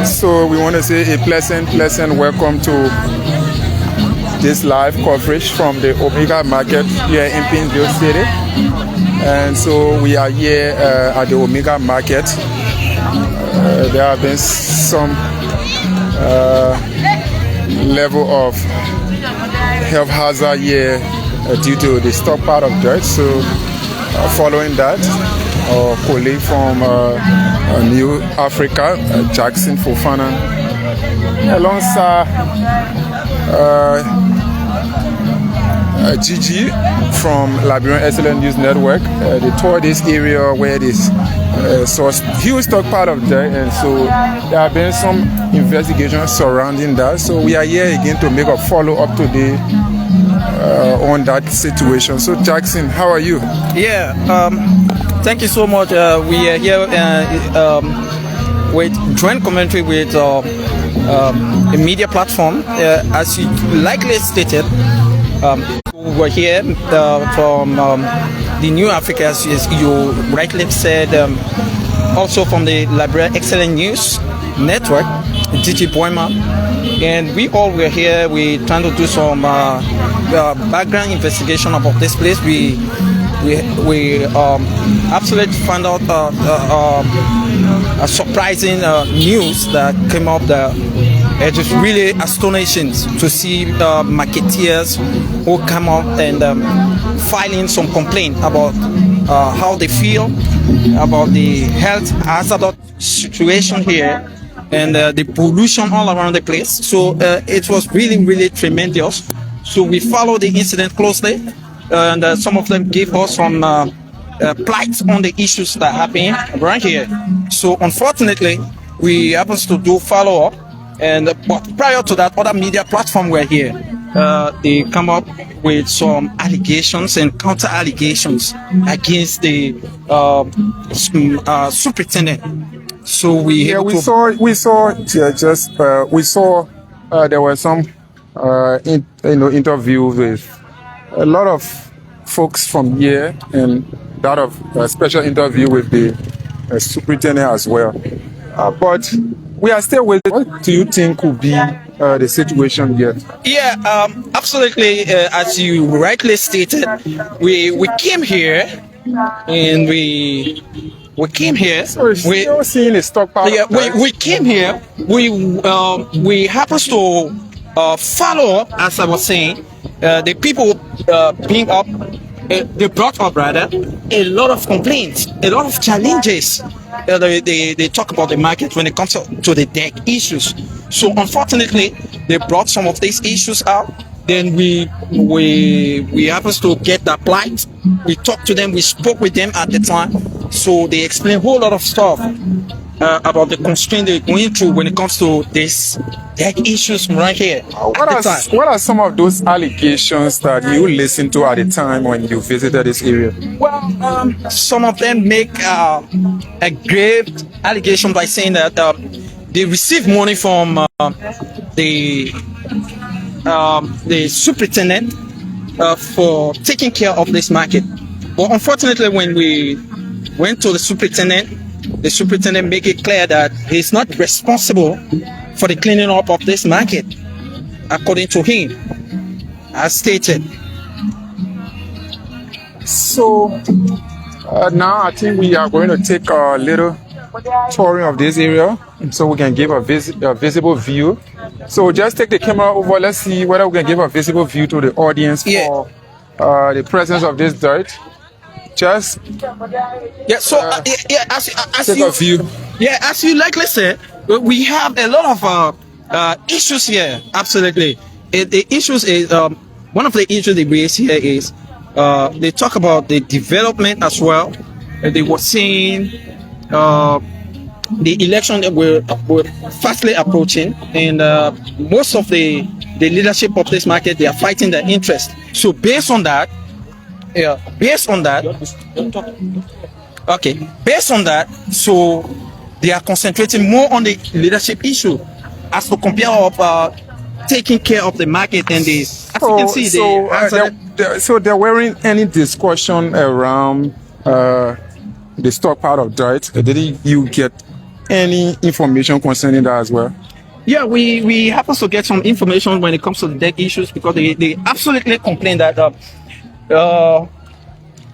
So we want to say a pleasant welcome to this live coverage from the Omega Market here in Pinsville City. And so we are here at the Omega Market. There have been some level of health hazard here due to the stockpile of dirt. So following that, our colleague from New Africa, Jackson Fofana, alongside Gigi from Liberian Excellent News Network, they toured this area where this saw huge stockpile of dirt, and so there have been some investigations surrounding that. So we are here again to make a follow-up today on that situation. So Jackson, how are you? Yeah, thank you so much. We are here with joint commentary with a media platform. As you likely stated, we were here from the New Africa, as you rightly said, also from the Liberian Excellent News Network, Gigi Boima, and we all were here. We trying to do some background investigation about this place. We absolutely found out a surprising news that came up. It is really astonishing to see marketeers who come up and filing some complaint about how they feel about the health hazard situation here and the pollution all around the place. So it was really tremendous. So we followed the incident closely, and some of them gave us some plights on the issues that happen around here. So unfortunately, we happen to do follow up, and but prior to that, other media platforms were here. They come up with some allegations and counter allegations against the superintendent. So we saw there were some interviews with a lot of folks from here, and that of a special interview with the superintendent as well. But we are still waiting. What do you think will be the situation here? Yeah, absolutely. As you rightly stated, we came here and we came here. So we're still seeing a stockpile. Yeah, we came here. We happen to follow up, as I was saying. The people they brought up rather a lot of complaints, a lot of challenges. They talk about the market when it comes to the deck issues. So unfortunately, they brought some of these issues out. Then we happen to get that plight. We talked to them. We spoke with them at the time. So they explained a whole lot of stuff about the constraint they're going through when it comes to this deck issues right here. What are some of those allegations that you listened to at the time when you visited this area? Well, some of them make a grave allegation by saying that they received money from the superintendent for taking care of this market. But unfortunately, when we went to the superintendent made it clear that he's not responsible for the cleaning up of this market, according to him, as stated. So now I think we are going to take a little touring of this area so we can give a visible view. So just take the camera over. Let's see whether we can give a visible view to the audience for the presence of this dirt. Just as you likely said, we have a lot of issues here. Absolutely, the issues is one of the issues they raise here is they talk about the development as well. They were saying the election that we're fastly approaching, and most of the leadership of this market, they are fighting their interest. So based on that, so they are concentrating more on the leadership issue as to compare of taking care of the market and the. As you can see, so there weren't any discussion around the stockpile of dirt. Did you get any information concerning that as well? Yeah, we happen to get some information when it comes to the deck issues, because they absolutely complain that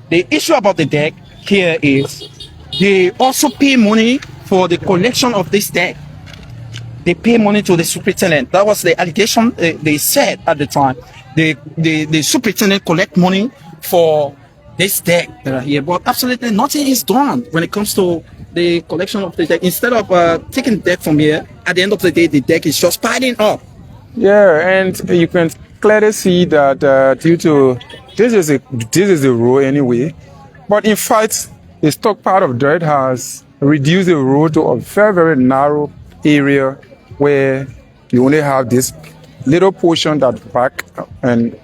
the issue about the deck here is they also pay money for the collection of this deck. They pay money to the superintendent. That was the allegation they said at the time. The superintendent collect money for this deck that are here, but absolutely nothing is done when it comes to the collection of the deck. Instead of taking the deck from here, at the end of the day, the deck is just piling up. Yeah, and you can clearly see that due to this is the road anyway, but in fact, the stockpile of dirt has reduced the road to a very, very narrow area where you only have this little portion that back, and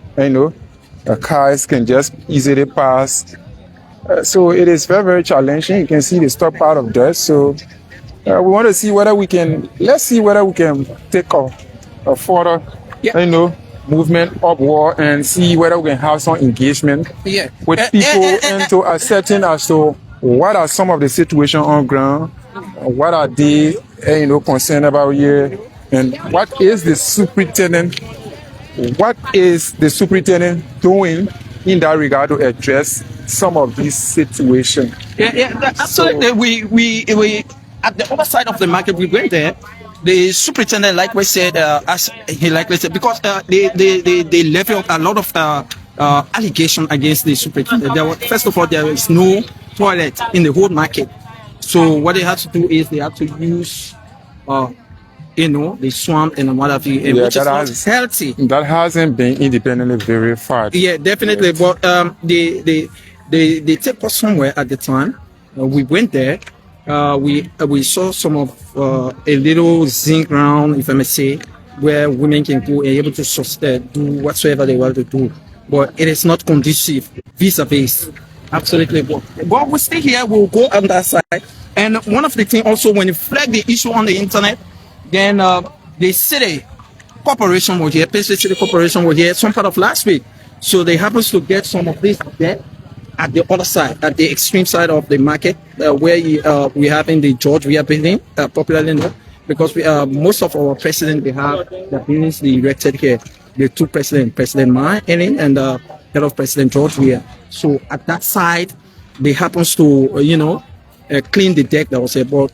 cars can just easily pass. So it is very, very challenging. You can see the stockpile of dirt. So we want to see whether we can. Let's see whether we can take a further, movement upward and see whether we can have some engagement with people and to ascertain as to what are some of the situations on ground, what are they, concerned about here, and what is the superintendent doing in that regard to address some of these situations. Absolutely. So, we at the other side of the market, we went there. The superintendent, like we said, as he likely said, because they leveled a lot of allegation against the superintendent. First of all, there is no toilet in the whole market. So what they had to do is they had to use, the swamp and what have you, which is not healthy. That hasn't been independently verified. Yeah, definitely. But they take us somewhere at the time. We went there. We saw some of a little zinc ground, if I may say, where women can go and able to do whatsoever they want to do. But it is not conducive vis-a-vis. Absolutely. But we stay here, we'll go on that side. And one of the things also, when you flag the issue on the internet, then the city corporation was here, Paisley City Corporation was here some part of last week. So they happen to get some of this debt at the other side, at the extreme side of the market, where we have in the George we are building, popularly known, because most of our presidents, they have the buildings they erected here. The two presidents, President Ma and head of President George Weah. So at that side, they happens to clean the deck that was here. But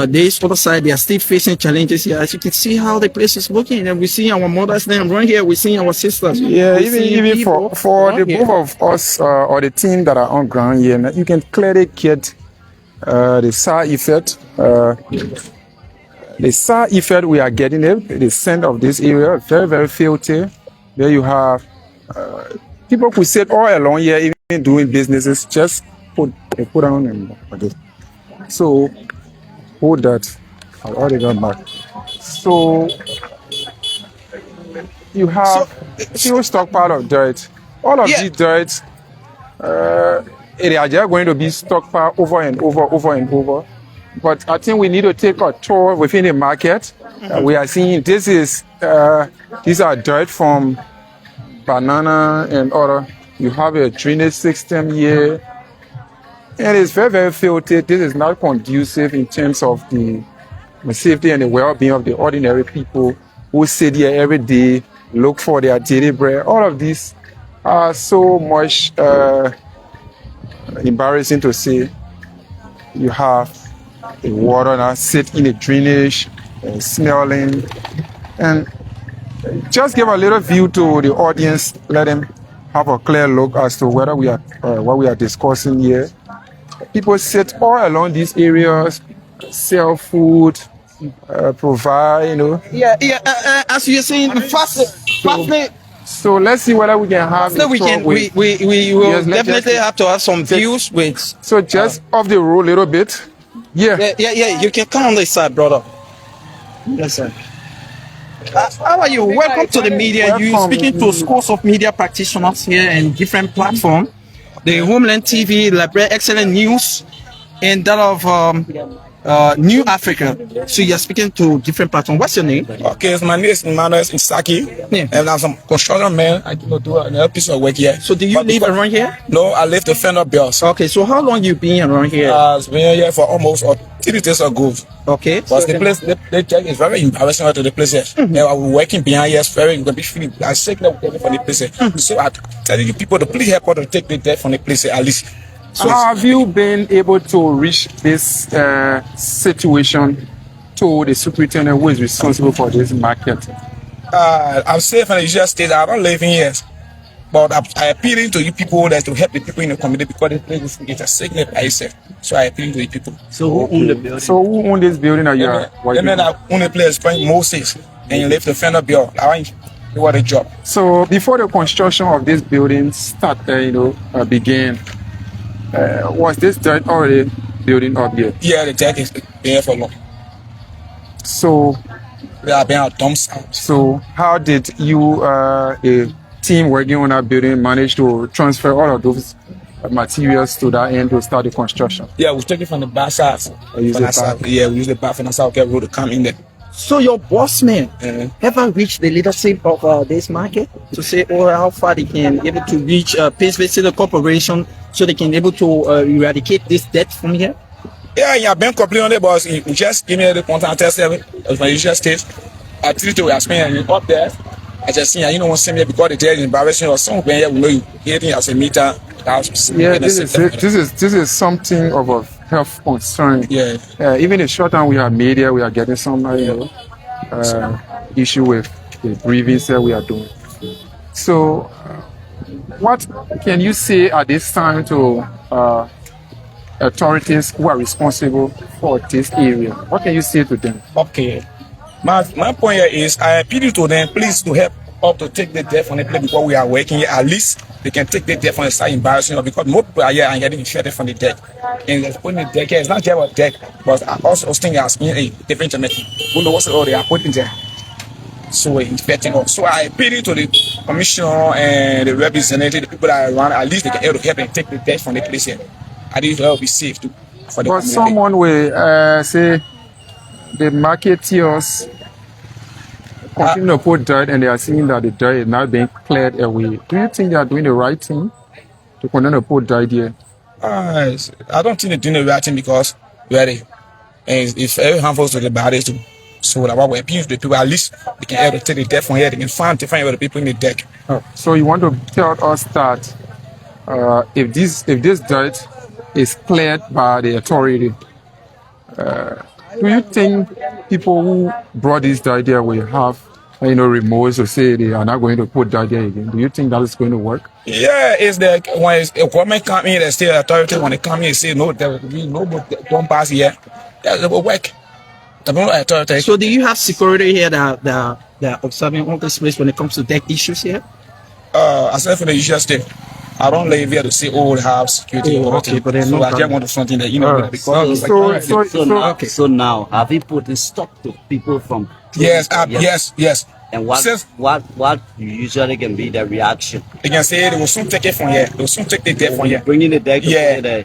this other side, they are still facing challenges here. As you can see how the place is looking, and we see our mothers there right here. We see our sisters. Yeah, even for the both of us or the team that are on ground here, you can clearly get the side effect. The side effect we are getting the scent of this area, very, very filthy. There you have people who sit all along here, even doing businesses, just put on and okay. So hold that. I've already gone back. So you have still stockpile of dirt. All of these dirt, they are just going to be stockpiled over and over. But I think we need to take a tour within the market. We are seeing these are dirt from banana and other. You have a drainage system here. And it's very, very filthy. This is not conducive in terms of the safety and the well-being of the ordinary people who sit here every day, look for their daily bread. All of these are so much embarrassing to say. You have the water that sit in the drainage, smelling, and just give a little view to the audience. Let them have a clear look as to whether we are what we are discussing here. People sit all along these areas, sell food, provide, as you're saying, fastly. So let's see whether we can have. We will definitely have to have some views with. So just off the road a little bit. Yeah. You can come on this side, brother. Yes, sir. How are you? Welcome to the media. You speaking to scores of media practitioners here and different platforms. The Homeland TV, Liberia Excellent News, and that of New African. So you're speaking to different platforms. What's your name? Okay, so my name is Emmanuel Insaki, Yeah. and I'm some construction man. I do another piece of work here. So do you live around here? No, I live the Fender Bills. Okay, so how long you been around here? I've been here for almost 3 days ago. Okay. But the place, the check is very embarrassing to the place here. I was working behind here, very going to be feeling. I sick now from the place here. So I'm telling you people to please help us to take the debt from the place here, at least. So have you been able to reach this situation to the superintendent who is responsible for this market? I'm safe and United States. I don't live in here. But I appealing to you people that to help the people in the community because the place is a sickness by itself. So I appealing to the people. So who own the building? So who own this building? Are you? The man that own the place is Moses, and you live the Fender Bill. I want you want a job. So before the construction of this building started, began, was this dirt already building up here? Yeah, the deck is there for long. So we have been a dump site. So how did you, a team working on that building, manage to transfer all of those materials to that end to start the construction? Yeah, we take it from the back side. We use the back from the South Road to come in there. So your boss man ever reached the leadership of this market to say, how far they can able to reach Painsville Corporation so they can able to eradicate this debt from here? Yeah, I've been complaining on the boss. He just give me the contact test of my usual state. I treat it with me up there. I just see, you know, one same because the debt is embarrassing or something. Yeah, we know you getting as a meter. Yeah, this is something of a health concern. Yeah. Even in short time we have media, we are getting some issue with the briefings that we are doing. So, what can you say at this time to authorities who are responsible for this area? What can you say to them? Okay. My point here is I appeal to them, please, to help up to take the debt from the place because we are working here. At least they can take the debt from the side embarrassing because more people are here and getting infected from the debt. And they're putting the debt here. It's not just about debt, but I also think asking a different method. Who knows what they are putting there? So we're infecting us. So I appeal to the commissioner and the representative, the people that are around, at least they can help and take the debt from the place here. I think it will be safe too. For the but community. Someone will say the marketeers continue to put dirt and they are seeing that the dirt is not being cleared away. Do you think they are doing the right thing to continue to put dirt here? I don't think they're doing the right thing because it's very harmful to the body too. So that's why we appeal to the people. At least they can help to take the debt from here. They can find different other people in the deck. So you want to tell us that if this dirt is cleared by the authority, do you think people who brought this dirt here will have remorse to say they are not going to put dirt here again? Do you think that is going to work? Yeah, it's like when a government come in, the state authority when they come in and say no, there will be no, don't pass here. That will work. So do you have security here that are observing all this place when it comes to debt issues here? Aside from the usual state, I don't live here to say we have security. Okay, but so I just want to something that because so now have you put a stop to people from? Yes. And what usually can be the reaction? They can say they will soon take it from here. They will soon take the debt from here. Bringing the debt.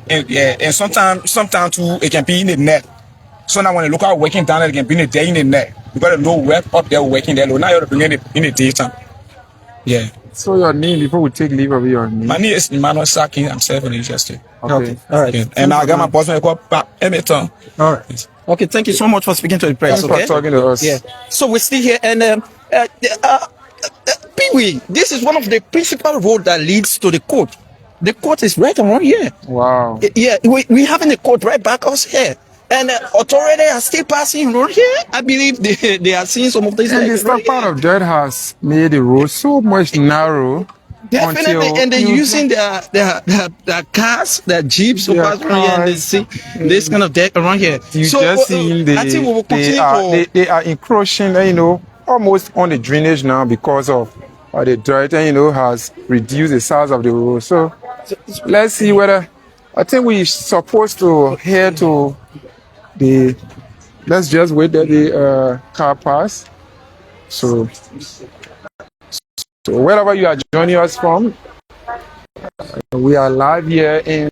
And sometimes too it can be in the net. So now when the local working down there, they can bring it there in the net. You got to know where up there working there. Now you have to bring it in the daytime. Yeah. So your name, before we take leave of your name? My name is Emmanuel Saki. I'm self-interested. Okay. All right. Okay. And I got my boss man called Emerton. All right. Okay. Thank you so much for speaking to the press. Thanks for talking to us. Yeah. So we're still here, and Pee-wee, this is one of the principal roads that leads to the court. The court is right around here. Wow. Yeah. We having a court right back us here. And authorities are still passing road here. I believe they are seeing some of these. And the part of that has made the road so much narrow. Definitely, and they're using their cars, their jeeps to pass around here, and they see this kind of deck around here. You just see I think we will continue they are encroaching, almost on the drainage now because of the dirt, has reduced the size of the road. So let's see whether I think we're supposed to head to let's just wait that the car pass. So wherever you are joining us from, we are live here in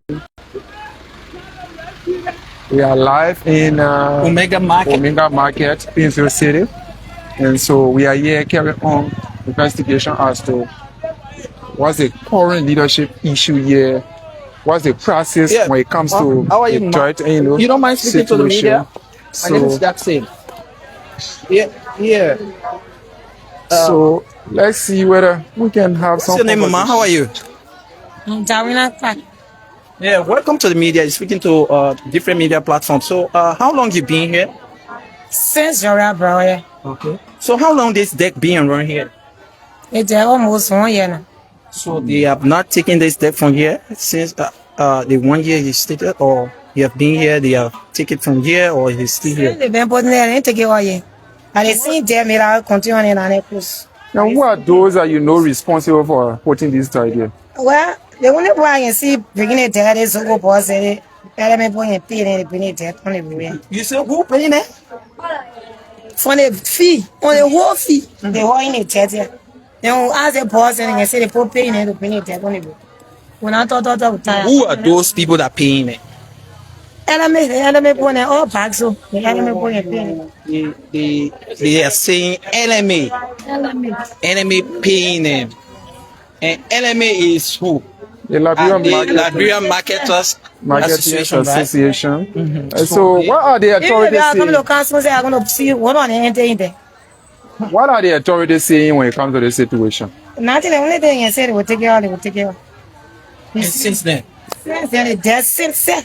We are live in Omega Market, Painesville City. And so we are here carrying on investigation as to what's the current leadership issue here, what's the process when it comes to the threat, you don't mind speaking to the media? My name is Jackson. Yeah. So let's see whether we can have some. What's your name, Mama? How are you? Jawina. Yeah, welcome to the media. You're speaking to different media platforms. So, how long you been here? Since you're bro, yeah. Okay. So, how long this deck been around here? It's almost 1 year now. So, they have not taken this deck from here since the 1 year you stated, or you have been here, they have taken it from here, or you still here? They've been putting there and take it all year. And they see them, I'll continue on in our course. Now, who are those that you know responsible for putting this tide here? Well, the only boy I can see beginning to tell is so go boss it. Tell me boy and pay and beginning to on the way. You say who paying it? For the fee, on the whole fee, the whole in the chat here. Then as a boss and I say the poor paying and the beginning to on the way. When I thought of time. Who are those people that paying it? Enemy boy and all back so the enemy boy and paying. They are saying enemy paying them. And enemy is who? The Liberian Marketers Association. Mm-hmm. So, what are the authorities saying? What are the authorities saying when it comes to this situation? Nothing. The only thing I said they will take it out. They will take it out. And since then, since then,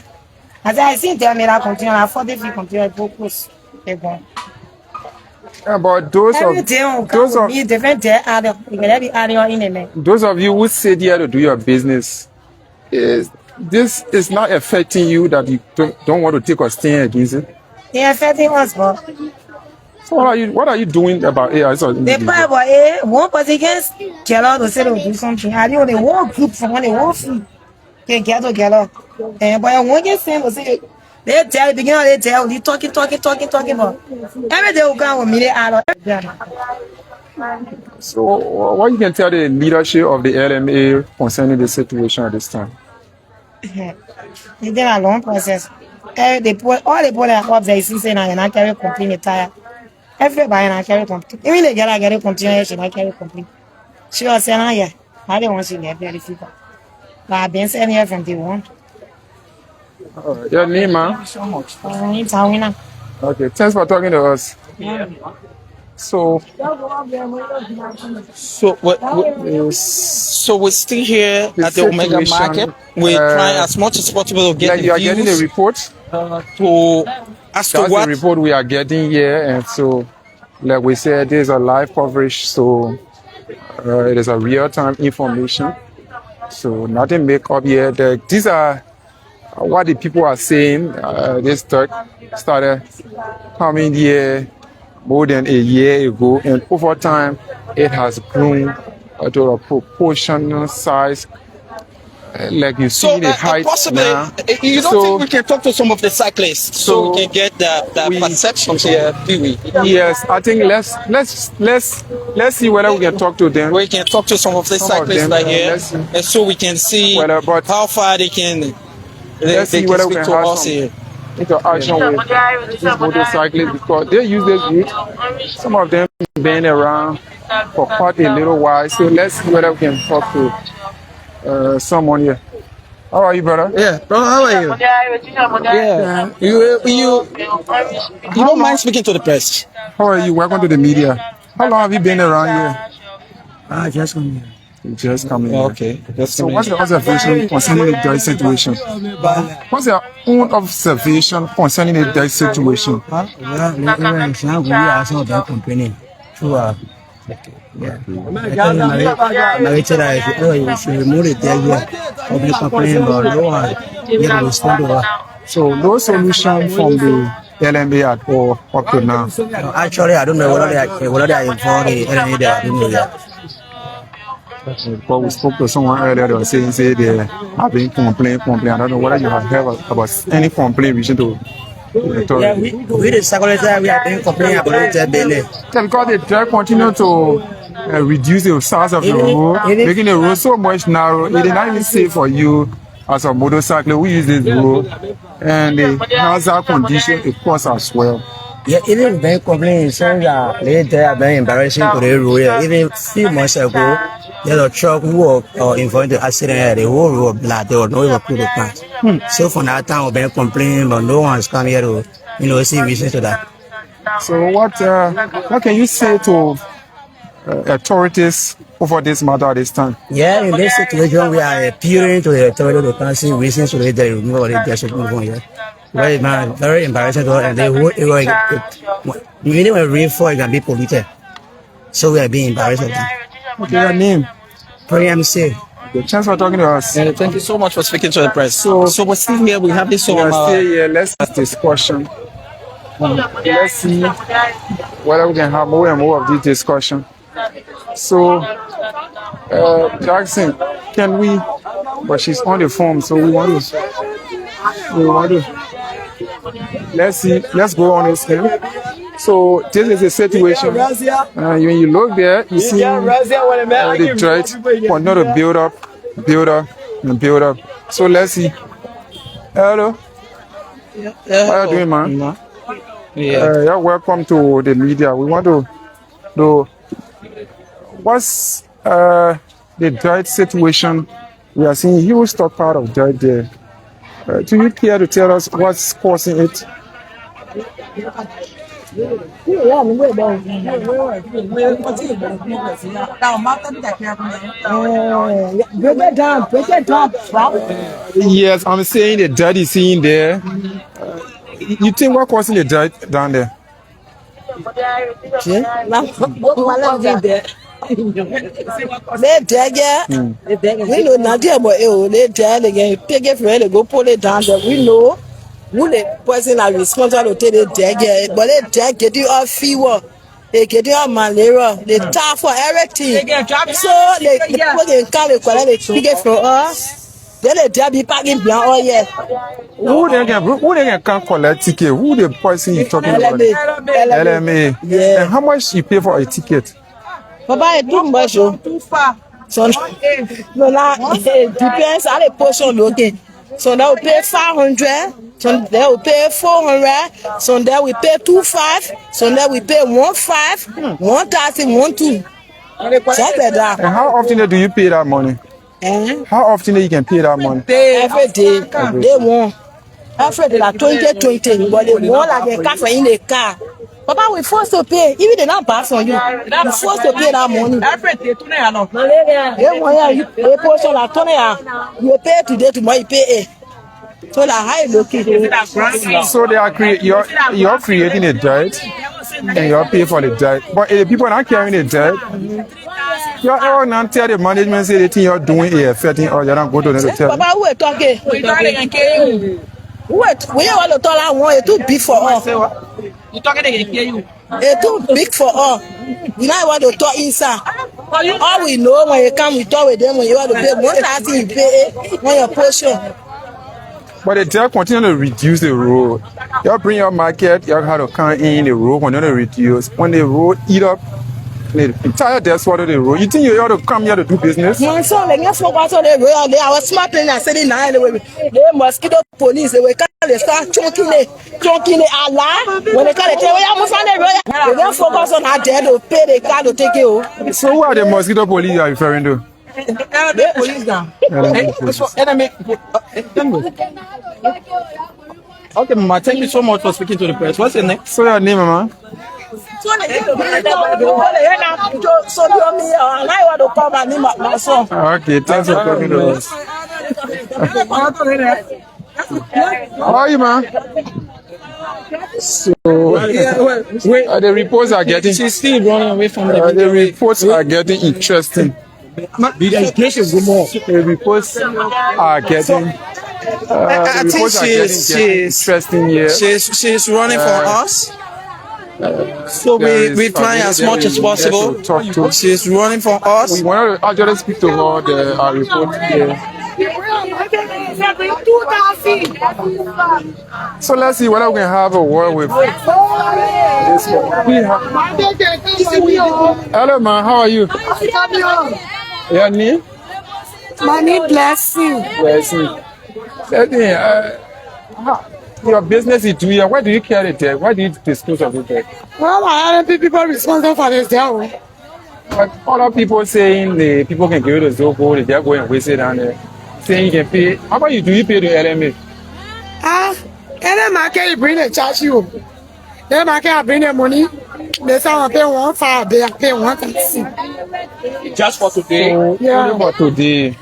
as I see them, I continue. I thought if you continue, focus. They're gone. But those of you who sit here to do your business, this is not affecting you that you don't want to take a stand against it? It's affecting us, but so what are you doing about it? The Bible, one person against Kello to say they will do something. I know the whole group from one, the whole fee can get together. And but one get same to say they tell beginning they tell you talking about every day will come with me out. So what you can tell the leadership of the LMA concerning the situation at this time? It's been a long process. All the people that up there is saying I not carry complaint tire. Everybody not carry complaint. Even the girl I carry complaint, she not carry complaint. She was saying, yeah, I don't want to get very fever. But I've been saying here from day one. Your name, man? So much. It's a winner. Okay, thanks for talking to us. Yeah. So we're still here at the Omega Market. We're trying as much as possible to get you are getting the report. That's the report we are getting here, and so like we said, there's a live coverage, so it is a real-time information. So nothing make up here. These are what the people are saying. This talk started coming here more than a year ago, and over time it has grown to a proportional size. Like you see the height possibly, now. You don't think we can talk to some of the cyclists so we can get the perceptions here, do we? Yes, I think let's see whether we can talk to them. We can talk to some of the cyclists right here, and so we can see how far they can. Let's see whether we can have some interaction with these motorcyclists, because they use this route. Some of them been around for quite a little while, so let's see whether we can talk to someone here. How are you, brother? Yeah, brother, how are you? Yeah. You don't mind speaking to the press? How are you? Welcome to the media. How long have you been around here? Just come here. Just coming. Okay. So what's your observation concerning the death situation? What's your own observation concerning the death situation? So no solution from the LMA at all up to now? Actually, I don't know whether they are involved in LMA. I don't know yet. But we spoke to someone earlier that was saying they have been complaint. I don't know whether you have heard about any complaint reaching to the authority. Yeah, we the secretary, we have been complaining about it. Because the drug continue to reduce the size of the road, making the road so much narrow, it is not even safe for you as a motorcyclist who use this road, and the hazard condition it causes as well. Yeah, even when complaining, saying that later are very embarrassing to the road. Yeah. Even few months ago, there's a truck who was involved in the accident. The whole road blood. There was no way to the plant. So from that time, we've been complaining, but no one's come here to, see reason to that. So what can you say to authorities over this matter at this time? Yeah, in this situation, we are appealing to the authorities to see reasons to the removal of the should move on here. Very man, very embarrassing to us, and they would even when rainfall it can be polluted. So we are being embarrassed of that. What's your name? MC. The chance for talking to us. Thank you so much for speaking to the press. So we're still here. We have this We're still here. Let's ask this question. Let's see whether we can have more and more of this discussion. So, Jackson, can we? But she's on the phone, so we want to. Let's see. Let's go on this thing. So this is a situation. When you look there, you see the threat for not to build up, and build up. So let's see. Hello. How are you doing, man? Yeah, welcome to the media. We want to know what's the dirt situation. We are seeing huge stockpile of dirt there. Do you care to tell us what's causing it? Yes, I'm saying the dirt is in there. You think what causing the dirt down there? They we know nothing about it. They drag again, pick it for it, go pull it down there. We know who the person are responsible to take the drag, but they drag get you off fever, they get you off malaria, they tap for everything. So they put in car, they pick it for us. Then they drag be packing behind all year. Who they can collect ticket? Who the person you talking about? LMA. Yeah. And how much you pay for a ticket? Papa, it's too much. Too far. So no, now it depends on the portion looking. So they will pay 500. So they will pay 400. So they will pay 25. So they will pay 15, 130, 12. Just like that. And how often do you pay that money? How often you can pay that money? Every day. They want. Every day like 20, but they want like a car in the car. Papa, we forced to pay. Even they not pass on you. We forced to pay that money. You portion like 20. You pay today, tomorrow you pay. So like how you look it. So they are you're creating a dirt and you're paying for the dirt. But if the people are not carrying the dirt, you're not tell the management say the thing you're doing is affecting or you're not going to the tell. Papa, who are talking? Wait, we want to talk one. It's too big for us. It's too big for us. We now want to talk inside. All we know when you come, we talk with them. When you want to pay 130, you pay when your portion. But the dirt continue to reduce the road. You bring your market, you have to come in the road, continue to reduce. When the road eat up the entire dirt swallow the road, you think you ought to come here to do business? My son, they focus on the road. They are smart and I said it now anyway. They mosquito police, they will come, they start chunking it, Allah. When they call it, they don't focus on how they to pay the car to take it. So who are the mosquito police you are referring to? The police now. Okay, Mama, thank you so much for speaking to the press. What's your name? So your name, Mama? So you want to call my name, my son. Okay, thanks for talking to us. How are you, man? So the reports are getting. She's still running away from the reports are getting interesting. The reports are getting. I think she's interesting here. She's running for us. So we try as much as possible. She's running for us. We want to actually speak to her. The report here. So let's see whether we can have a word with this one. Hello, man. How are you? Your name? My name Blessing. Blessing. Your business is 2 years. Why do you carry the debt? Why do you dispose of the debt? Well, I LMP people responsible for this debt. But other people saying the people can give you the Zopo, they're going and waste it down there. Saying you can pay. How about you? Do you pay the LMA? LMA can bring the charge you. LMA can bring the money. They say I pay 1.5, they pay 1.6. Just for today. Yeah, only for today.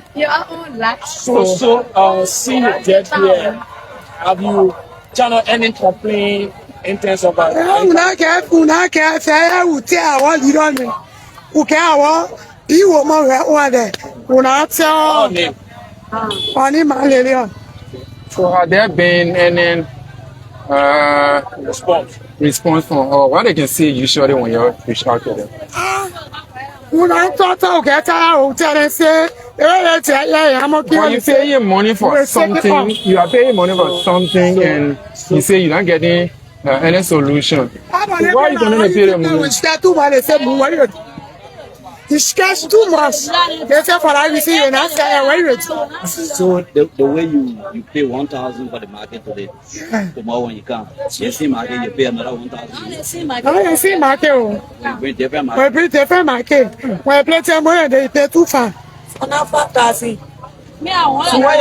So, seeing the debt here, have you channel any complaint in terms of Una care, say, I will tell what you don't know. Who care what? You will more there. Una tell only malaria. So have there been any response from or what they can see usually when you reach out to them? Una talk get tired, tell them say, I'm okay. When you pay money for something, you are paying money for something, and you say you're not getting any solution. So why are you going to pay them money? It's cash too much. They say for that reason you're not saying So the way you pay 1,000 for the market today, tomorrow when you come, you see market you pay another 1,000. I don't see market. We bring different We market. bring different market. When I play ten money, they pay too far. For now 5,000. So why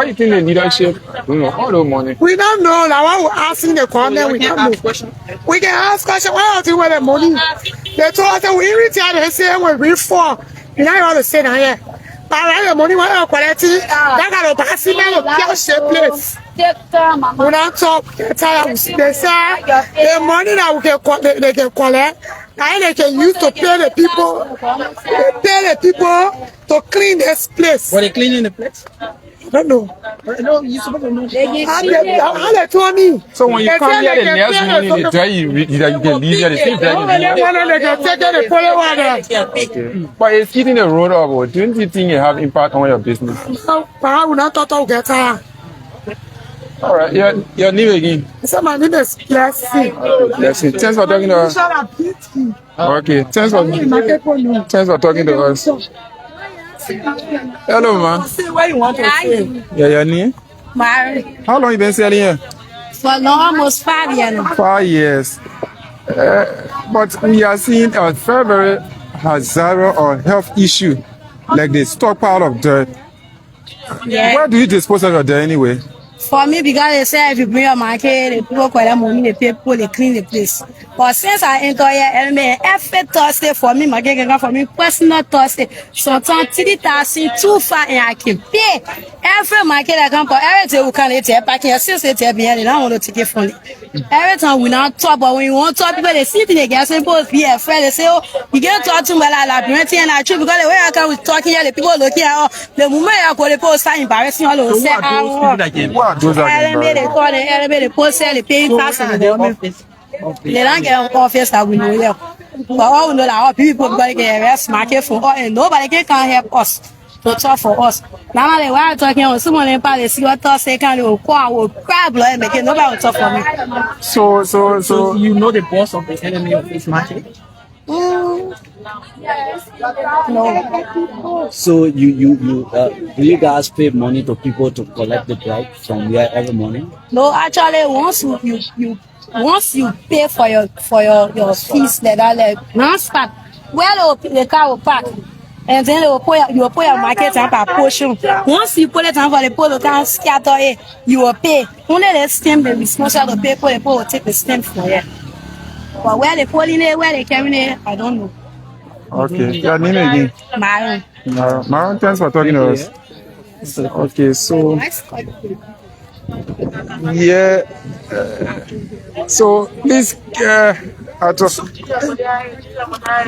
do you think the leadership don't know all the money? We don't know. Now why we asking the comment? We don't know. We can ask question. Why don't you want the money? They told us that we retire. They say when we fall, you know you want to say that here. But like the money, what you collecting? That got a passing man of cash place. We don't talk. They say the money that they can collect, and they can use to pay the people. Pay the people to clean this place. Were they cleaning the place? I don't know. No, you're supposed to know. How they told me. So when you come here the next morning, they tell you you can leave here. They say They can take the follow one. but it's eating the road up. Don't you think it have impact on your business? I will not talk to get tired. All right, your name again. So my name is Blessing. Blessing. Thanks for talking to us. Okay, thanks for talking to us. Hello, man. Say what you want to say. Yeah, your name? Mary. How long you been selling here? For almost 5 years now. 5 years. But we are seeing a very hazardous or health issue, like the stockpile of dirt. Yeah. Where do you dispose of your dirt anyway? For me, because they say if you bring your market, the people collect that money, they pay people, they clean the place. But since I enter here, every Thursday for me, market can come for me, personal Thursday. Sometimes 3,000 too far and I can pay. Every market I come for, every day we can eat here, parking, since they tell me, they don't want to take it from me. Every time we not talk, but when you want to talk, people, they sit in the gas and both be afraid. They say, oh, you get to talk to me like Liberian and I true because the way I come with talking here, the people looking at, the moment I call the post, start embarrassing all of us. Those are They call the elevate, post sell, the paying tax in the government. They don't get an office that we know there. But all we know that our people got to get arrested, market for all, and nobody can help us to talk for us. Now they were talking on someone in Paris, see what thoughts they can do, will grab and make it nobody will talk for me. So you know the boss of the enemy of this market? No. So you do you guys pay money to people to collect the drive from here every morning? No, actually, once you pay for your fees, like non-stop, where the car will park, and then you will put your market up a portion. Once you put it on for the pole, can scatter it, you will pay. Only the stamp the responsible to pay for the pole will take the stamp for it. But where they pulling it, where they carrying it, I don't know. Okay, your name again? Maron. Maron, thanks for talking to us. Okay, so yeah, so please,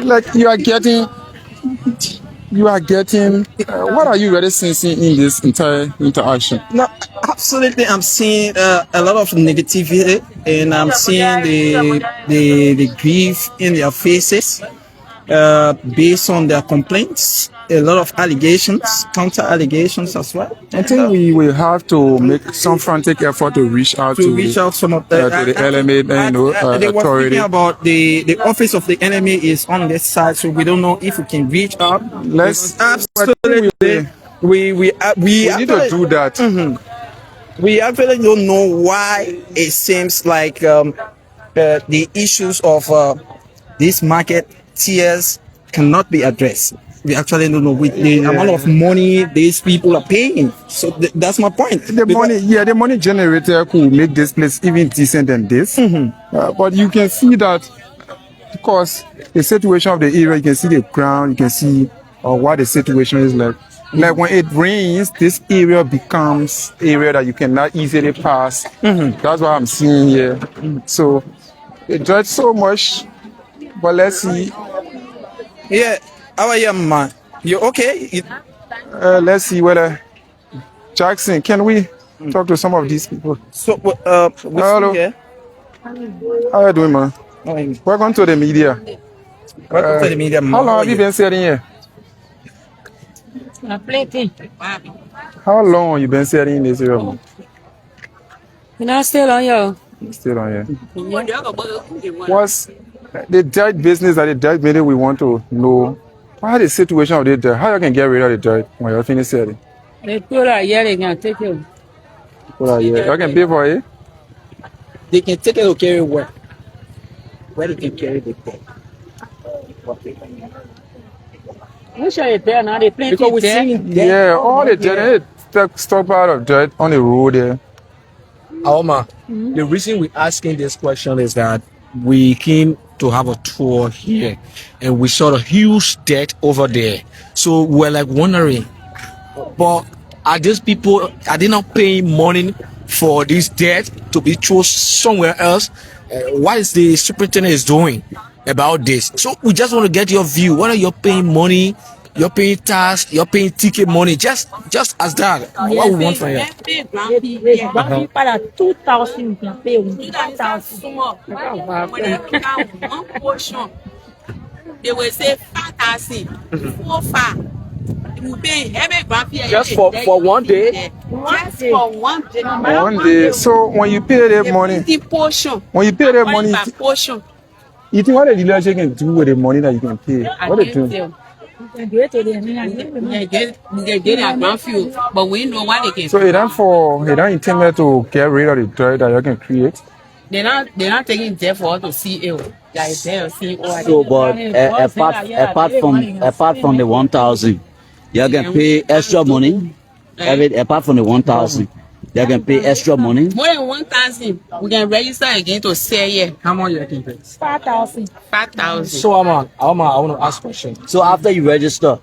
like you are getting. What are you really sensing in this entire interaction? No, absolutely. I'm seeing a lot of negativity, and I'm seeing the grief in their faces based on their complaints. A lot of allegations, counter allegations as well. I think we will have to make some frantic effort to reach out some of the to the LMA, they were authority. speaking about the office of the enemy is on this side, so we don't know if we can reach out. Let's absolutely. we We need to do that. we actually don't know why it seems like the issues of this market tiers cannot be addressed. We actually don't know with the amount of money these people are paying. So that's my point. The money generated could make this place even decent than this. But you can see that because the situation of the area, you can see the ground, you can see what the situation is like. Like when it rains, this area becomes area that you cannot easily pass. That's what I'm seeing here. So it dries so much, but let's see. Yeah, how are you, man? You okay? Let's see whether Jackson, can we talk to some of these people? So, hello. here? How are you doing, man? Welcome to the media. Welcome to the media, man. How long have you been sitting here? Plenty. How long you been sitting in this area, man? Still on here. Still on here. What's the dirt business that the dirt business we want to know? What is the situation of the dirt? How you can get rid of the dirt when you're finished selling? They put out here, they can take it. You can pay for it? They can take it or carry where? Where they can carry the dirt? We show you there now, they plenty Because we're there. seeing dirt. Yeah, all the dirt, stockpile of dirt on the road there. Alma, the reason we're asking this question is that we came to have a tour here and we saw a huge debt over there. So we're like wondering, but are these people, are they not paying money for this debt to be thrown somewhere else? What is the superintendent is doing about this? So we just want to get your view. Whether you're paying money, you're paying tax, you're paying ticket money, just as that. What we want from you. People are 2,000, you can pay 2,000. They will say 5,000, 4,000. You pay every grand Just for one day? Just for one day. One day. So when you pay that money, when you pay that money, you think what the dealership can do with the money that you can pay? What they do? They get a grand fuel, but we know what they can. So it don't intended to get rid of the dirt that you can create. They're not taking there for us to see it. Like they're seeing all. So, but apart from the 1,000, you can pay extra money. Apart from the 1,000, you can pay extra money. More than 1,000, we can register again to sell here. How much you can pay? 5,000. 5,000. So Alma, I want to ask a question. So after you register,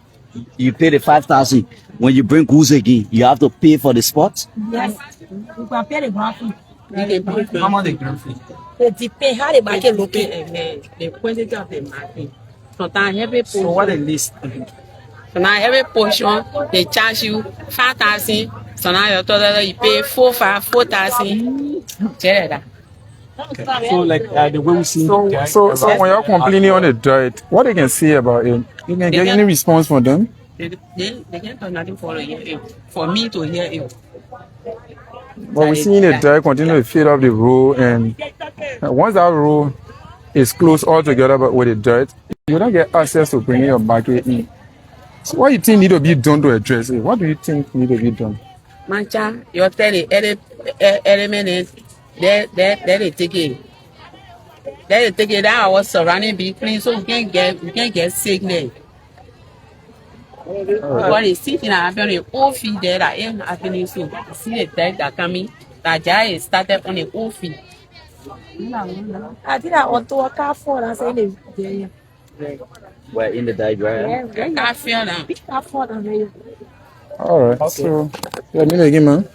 you pay the 5,000. When you bring goods again, you have to pay for the spot. Yes, you can pay the grand fee. How much the grand fee? It depends how the market looking. The quantity of the market. Sometimes every portion. So what the list? So now every portion they charge you 5,000. So now you pay 4,000. So like the way we see. So when you're complaining on the dirt, what they can say about it? You can get any response from them? They can't do nothing for you. For me to hear you. But we're seeing the dirt continue to fill up the road, and once that road is closed altogether but with the dirt, you don't get access to bringing your market in. So what do you think need to be done to address it? What do you think need to be done? Mancha, you tell the element they take it. They take it out our surrounding be clean so we can get sickness. What is sitting happening all feed there that ain't happening so see the dead that coming that Jai started on the all feed. I think I want to work out for us. We're in the diagram. I feel that. All right. Okay. So, let me again, man.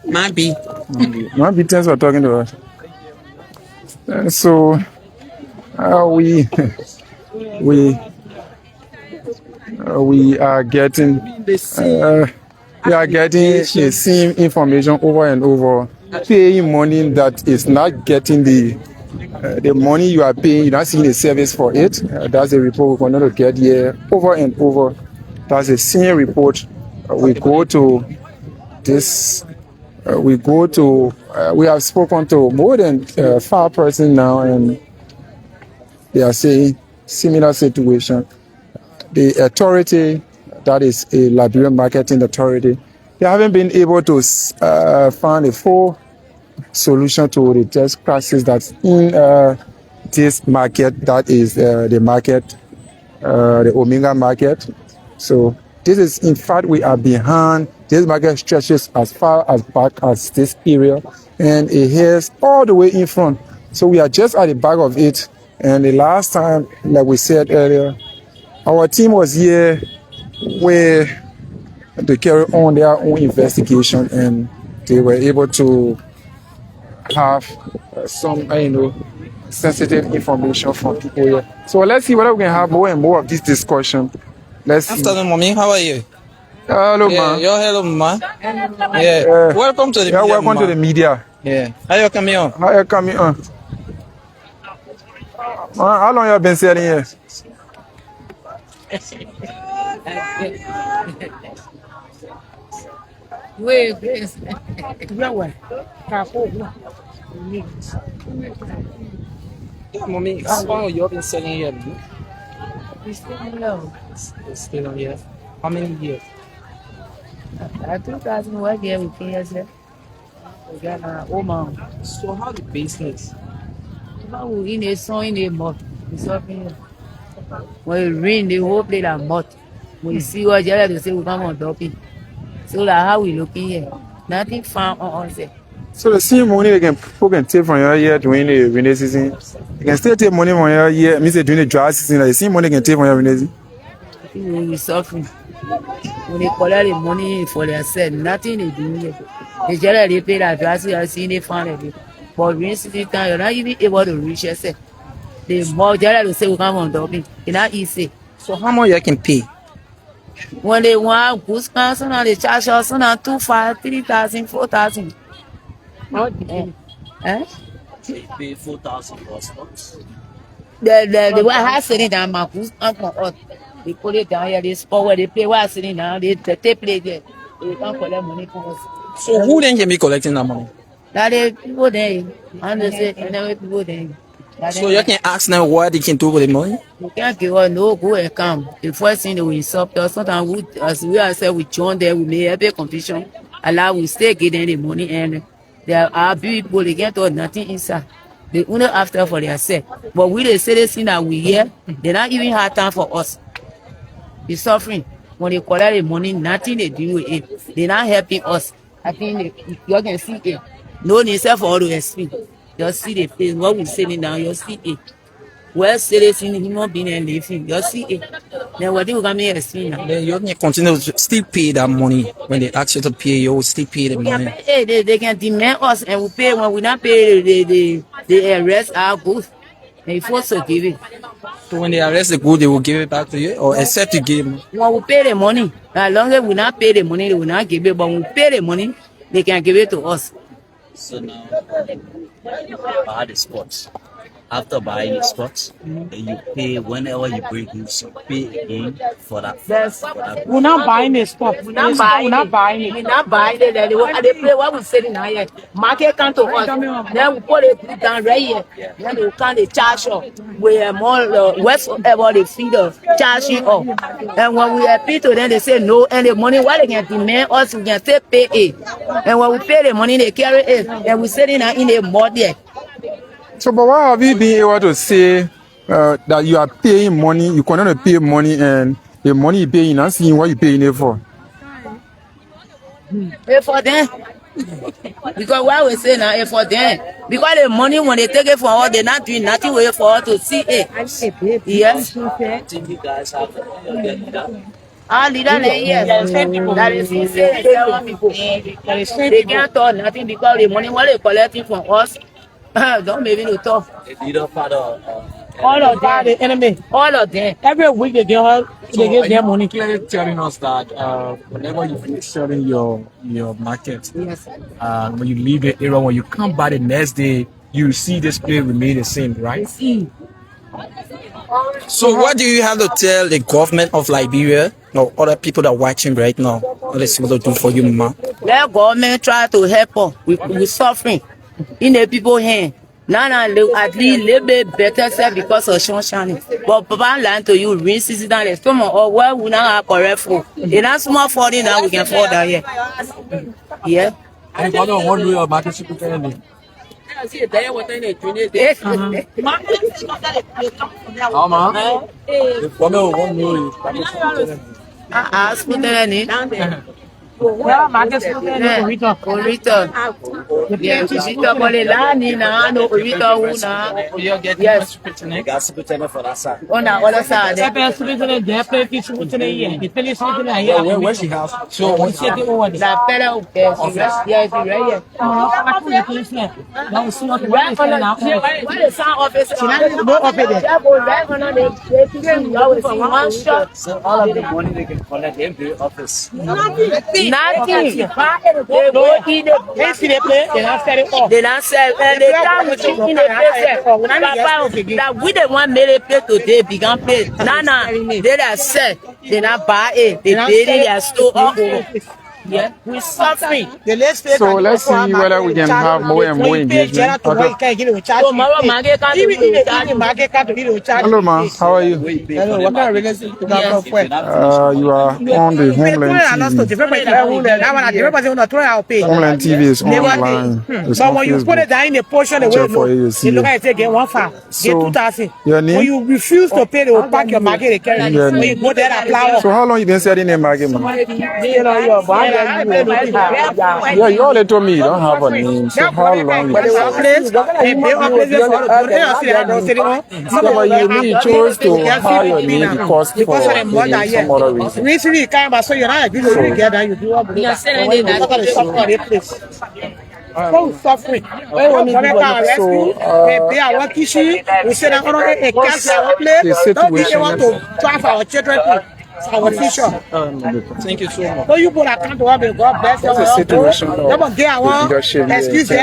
Might be. Thanks for talking to us. So, we are getting the same information over and over. Paying money that is not getting the money you are paying, you're not seeing the service for it. That's the report we're going to get here over and over. That's the same report. We go to this. We have spoken to more than 5 persons now, and they are saying similar situation. The authority that is a Liberian Marketing Authority. They haven't been able to find a full solution to the tax crisis that's in this market, that is the market, the Omega market. So this is, in fact, we are behind. This market stretches as far as back as this area, and it heads all the way in front. So we are just at the back of it. And the last time, like we said earlier, our team was here where they carry on their own investigation, and they were able to have some, sensitive information from people here. So let's see whether we can have more and more of this discussion. Let's see. Afternoon, mommy. How are you? Hello, Yeah, man. hello, ma. Yeah. Welcome to the Yeah, media, welcome ma. to the media. Yeah. How you coming on? How you coming on? How long you been selling here? Wait. Yeah, mommy. How long you been selling here? It's Still here. How many years? 2001 year we came here. We got Oman. So how the business? Now we in a song in a month. When it rain, the whole place are mud. When you see what Jerry to say, we come on dumping. So like how we looking here? Nothing found on us. So the same money people can take from your year during the rainy season. You can still take money from your year. Means during the dry season, like the same money can take from your rainy season. People will be suffering. When they collect the money for themselves, nothing they do here. They just they pay that dry season, see they found it. But rainy season time, you're not even able to reach yourself. The more Jerry to say we come on dumping, it's not easy. So how much you can pay? When they want goods council now, they charge us now 2,500, 3,000, 4,000. Eh? They pay 4,000 for stocks. The one has sitting down, my goods come from us. They put it down here, they spot where they pay what sitting down, they take play there. They can't collect money from us. So who then can be collecting that money? That they people there, and they say, and then people there. So you can ask them what they can do with the money? You can't give us no go and come. The first thing they will insult us. Sometimes we, as we ourselves, we join them, we may have a confusion. Allah will still give them the money, and there are people, they get to nothing inside. They only after for themselves. But we they say this thing that we hear, they not even have time for us. They suffering. When they collect the money, nothing they do with it. They not helping us. I think you can see it. No need for all to explain. Just see the face, what we sitting down, you see it. Well, seriously, human being and living, you see it. Then what do you come here and see now? Then you can continue to still pay that money. When they ask you to pay, you will still pay the money. They can demand us and we pay. When we not pay, they arrest our goods. And you force to give it. So when they arrest the good, they will give it back to you, or except you give them? When we pay the money, as long as we not pay the money, they will not give it. But when we pay the money, they can give it to us. So now, buy the spots. After buying the spots, then you pay whenever you bring goods, you pay again for that. We're not buying the spot. We're not buying it. We're not buying it. They play what we selling now here. Market come to us. Then we put it down right here. Then they come, they charge us. We are more whatsoever they feed us, charging us. And when we appeal to them, they say no. And the money, what they can demand us, we can still pay it. And when we pay the money, they carry it. And we selling it in a mud there. So, but why have you been able to say that you are paying money, you cannot pay money, and the money you pay, you're not seeing what you're paying it for? Pay for them. Because why we say now, for them. Because the money, when they take it for us, they're not doing nothing with it for us to see it. Yes. I think you guys have Our leader, yes. That is sincere people. They can't talk nothing because the money, what they collecting from us, don't maybe no talk. the leader father. All of that, the enemy. All of them. Every week they give her, they give their money. Clearly telling us that whenever you finish selling your market, Yes. when you leave the area, when you come back the next day, you see this place remain the same, right? So what do you have to tell the government of Liberia or other people that are watching right now? What is supposed to do for you, ma? Let government try to help us. We suffering in the people hand. Now, at least little bit better self because of sunshine. But Papa, I'm lying to you, rain season down there. Come on, or where we now have correct food. It not small falling now, we can fall down here. Yeah. I got on one way of market superintendent. How much? If one way, market superintendent. Superintendent. Orito. Yeah, Orito, but the land in no Orito, yes. Got superintendent for that side. On the other side. Where she house? So what's The fellow, yes, right here. Right on the sound office. One shot. So all of the money they can collect, they pay office. Nothing. They go in the place. They not sell. And they come with you in the place. Papa, that we the one made a play today, began play. Nana, they that sell. They not buy it. They pay it. They store all over. Yeah, we suffering. So let's see whether we can have more and more engagement. Okay. Hello, Ma, how are you? Hello, what kind of relationship you got from where? You are on the Homeland TV. Homeland TV is online. It's But on when you put it Facebook. down in the portion, the way Check for AOC. you look at it, get 1,000, get So, 2,000. your name? When you refuse to pay, they will pack your market, they carry. Your When name? you go there, apply. So how long you been selling in market, man? Yeah, you already told me you don't have a name. So how long you been selling? But you chose to hire your name because for some other reason. Recently, you came back, so you're not agree to get that. You do what you so suffering. They are working. We said I'm going to cash our place. Don't think they want to drive our children to our future. Thank you so much. So you put a account to have a God bless you. What's the situation of leadership excuse me,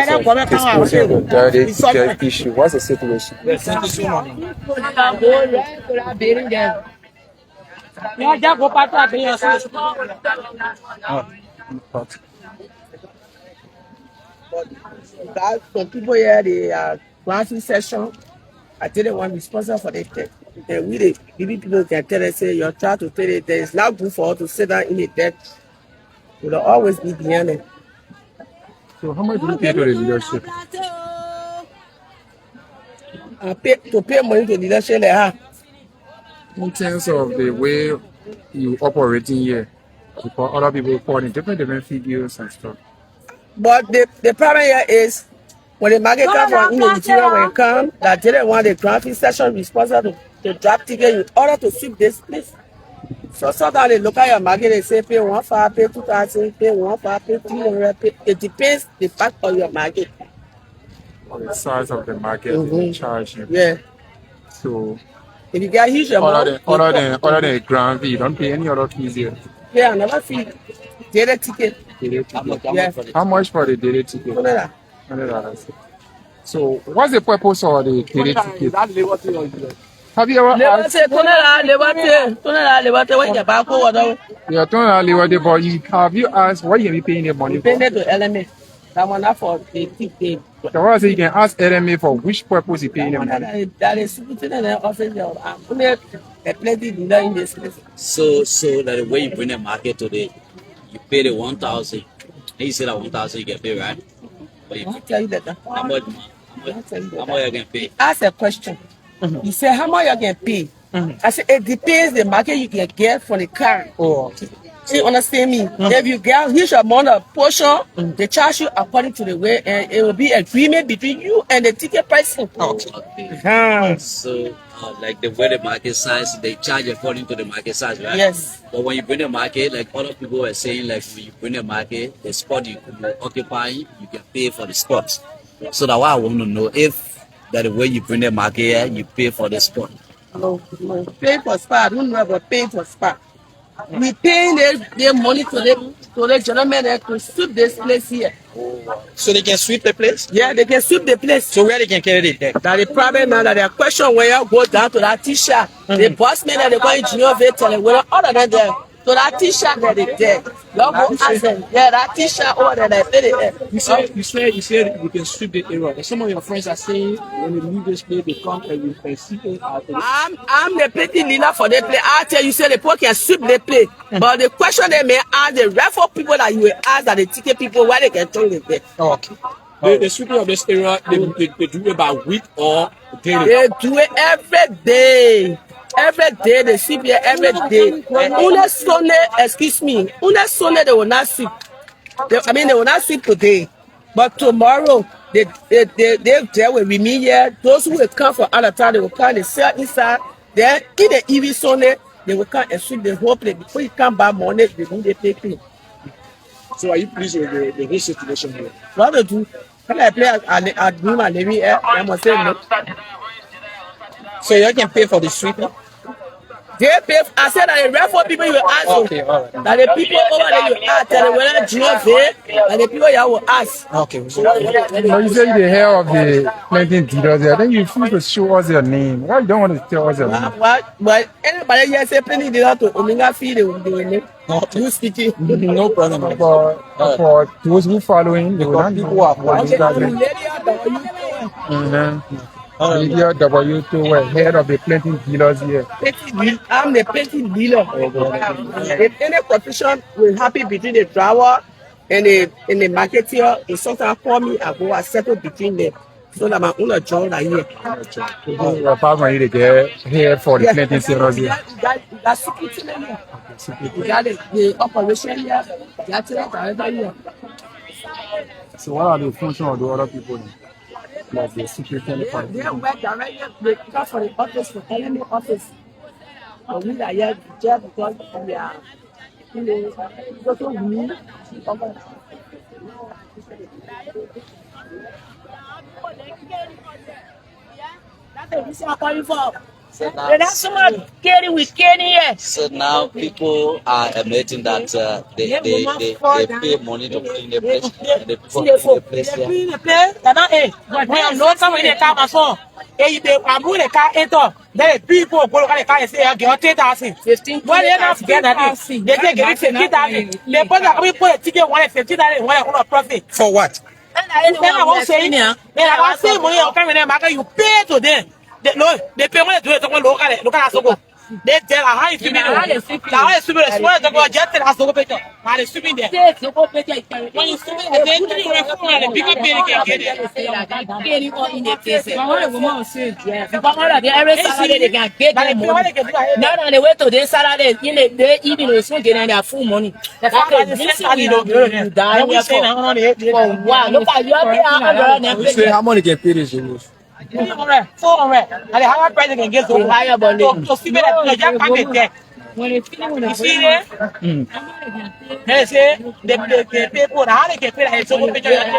disposing of the dirty issue? What's the situation? Thank you so much. That some people here, they are granting session. I didn't want to be responsible for the debt. And we the people can tell us, say, you're trying to pay the debt. It's not good for us to sit down in the debt. It will always be behind it. So how much do you pay to the leadership? I pay to pay money to leadership like her. In terms of the way you operating here, because other people call in different figures and stuff. But the problem here is when the market come from in Nigeria, when it come, that didn't want the granting session responsible to drop ticket in order to sweep this place. So sometimes they look at your market, they say pay 1,500, pay 2,000, pay 1,500, pay 300, pay. It depends the fact of your market. On the size of the market, they charge you. Yeah. So if you get huge amount, other than grand fee, you don't pay any other fees here. Yeah, another fee. Daily ticket. Yeah. How much for the daily ticket? $100. So what's the purpose of the daily ticket? Have you ever asked? Yeah, $200, but have you asked what you can be paying the money for? Paying it to LMA. That one not for the ticket. The one say you can ask LMA for which purpose you paying the money. That is putting in the office. I'm a plenty dealer in this place. So that the way you bring the market today, you pay the 1,000. And you say that 1,000 you get paid, right? But you tell you that. How much you can pay? Ask a question. You say how much you can pay. I said it depends the market you can get for the car. Oh. You understand me? If you get huge amount of portion, they charge you according to the way, and it will be agreement between you and the ticket pricing. Okay. So, like the way the market size, they charge according to the market size, right? Yes. But when you bring the market, like other people were saying, like when you bring the market, the spot you occupy, you can pay for the spot. So that's why I want to know if that the way you bring the market, you pay for the spot. No. Pay for spot. I don't know about paying for spot. We paying their money to the gentlemen to sweep this place here. So they can sweep the place? Yeah, they can sweep the place. So where they can carry it then? That the problem now that the question when you go down to that teacher, the boss man that they call engineer, they tell them, well, other than that, So that t-shirt that is there, y'all go ask them. Yeah, that t-shirt over there, they play the You said we can sweep the area. And some of your friends are saying when they leave this place, they come and we can see it. I'm the petty leader for the play. I tell you, say the people can sweep the play. But the question they may ask, the referral people that you will ask that the ticket people where they can turn the play. Okay. The sweeping of this area, they do it about week or daily? They do it every day. Every day they sweep here every day. Una Sunday, excuse me, una Sunday they will not sweep. They will not sweep today. But tomorrow, they will remain here. Those who will come from out of town, they will come and sell inside. Then in the evening Sunday, they will come and sweep the whole place. Before you come back Monday, they need to pay clean. So are you pleased with the whole situation here? What to do? When I play at Boom and Levy, I must say no. So you can pay for the sweeping? They pay. I said that the referral people you will ask. Okay, all right. That the people over there you ask. Tell them whether GFA, and the people you will ask. Okay. You say the hair of the planting dealers there. Then you feel to show us your name. Why you don't want to tell us your name? But anybody here say planting dealer to Omega Fee, they will name. You speaking? No problem. For those who following, they will not people are following. Media W2, head of the planting dealers here. I'm the planting dealer. If any profession will happen between the driver and the marketer, if sometimes call me, I go and settle between them. So that my own job right here. Apart from you, they get head for the planting dealers here. That's security here. You got the operation here. You got the here. So what are the functions of the other people? Like the secret telephone. They work directly. They come for the office for any office. But we are here just because we are. So now people are admitting that they pay money to clean the place. And they clean the place here. Clean the place. When I'm not coming in the car, my son. I'm moving the car into. Then the people go to the car and say, "Get 10,000." 15. When they not get that, they take it 15,000. They put a ticket 150,000. One profit. For what? Then I was saying, money will come in the market. You pay to them. They pay money to it. Look at us. They tell how you swimming. How you swimming? The small dog just tell us to go picture. How you swimming there? When you swimming, they do the phone and the bigger pay can get it. Every Saturday they can get their money. Not on the way to their Saturday, in the day evening they still getting their full money. That's why you down here for wow. Look at you Say how money can pay this euros? 300, 400, and the higher price they can get to higher money. So see that you just pack it there. You see there? They say they pay for how they can pay that. So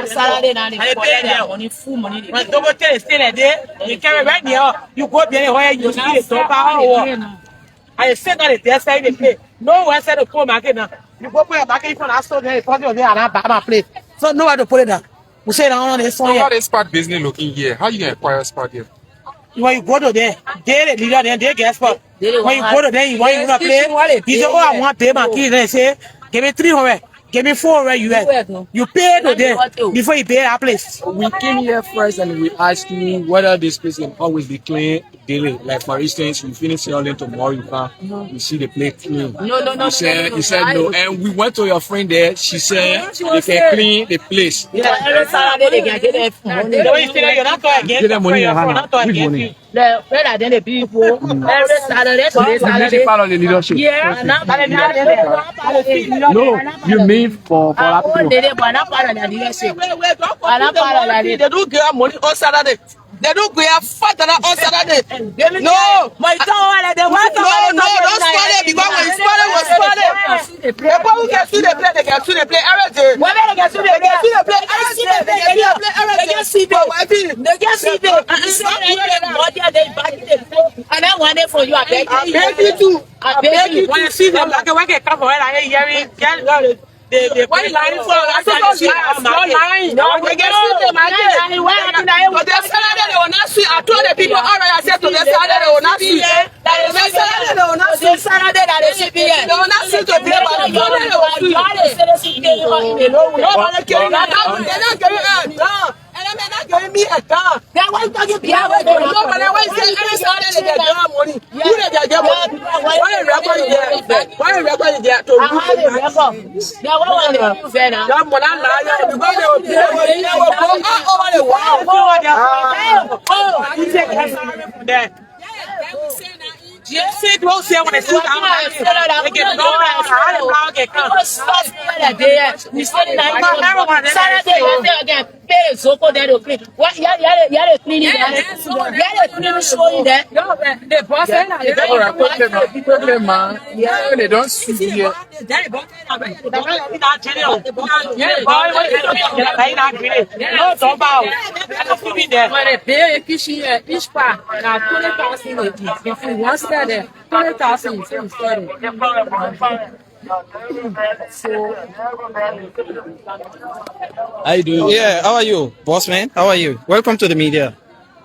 Saturday night they pay their money, full money. When double tell stay there, you carry right there. You go there where you see the top power. I said that they say they pay. No one said the poor market now. You go put a market in front of us, so they put it there and buy my place. So nobody to put it down. We say that on this one. How is spot business looking here? How you can acquire spot here? When you go to there, they leader there, they get spot. When you go to there, you want to play. You say, "Oh, I want to pay my key." They say, "Give me 300, give me 400 US." You pay to them before you pay that place. We came here first and we asked you whether this place can always be clean daily. Like for instance, you finish selling tomorrow, you see the plate clean. No. You said no. And we went to your friend there. She said they can clean the place. Every Saturday they can get their money. You're not going to Get that money in your hand. Which money? Better than the people. Every Saturday to this Saturday. Part of the leadership. Yeah, No, you mean for that people. They not part of the leadership. They do get money on Saturday. They do get fat on Saturday. No, my town, they want to. No, don't spoil it because when you spoil it, was spoil it. The people who can see the play, they can see the play every day. Whether they can see the play, they can see the and I want it for you. I beg you too. I beg you. When you see them, like when they come from where I hear they why lying for us? No, they can see the market. But the Saturday they will not see. I told the people, all right, I said to the Saturday they will not see. Saturday, they will not see Saturday that they see here. They will not see to play, but the Sunday they will see. Nobody carrying a gun. They're not carrying a gun. And they're not giving me a gun. Then why you behind me? Nobody wants to say every Saturday they get gun money. Who they get money? Why you record it there? Why you record it there? To have a record. Now what was it? That money I'm lying because they will play money. They will go over the wall. Oh, you take that salary from there. Yes, it was here when they sit down. They get no Saturday, pay the Zoko there to clean. What? Yeah, clean it. Yeah, clean show you that. The boss Yeah, they don't see here. How you doing? Yeah, how are you, boss man? How are you? Welcome to the media.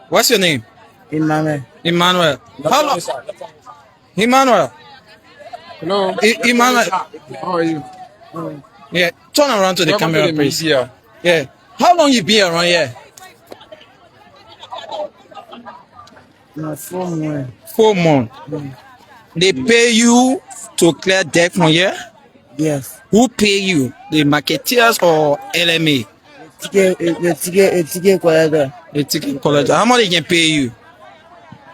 What's your name? Emmanuel. Emmanuel. How long? Emmanuel. Hello. Emmanuel. How are you? Yeah, turn around to the Welcome camera, to the please. media. Yeah. How long you been around here? 4 months. 4 months. They pay you to clear debt from here? Yes. Who pay you? The marketeers or LMA? The ticket collector. The ticket collector. How much they can pay you?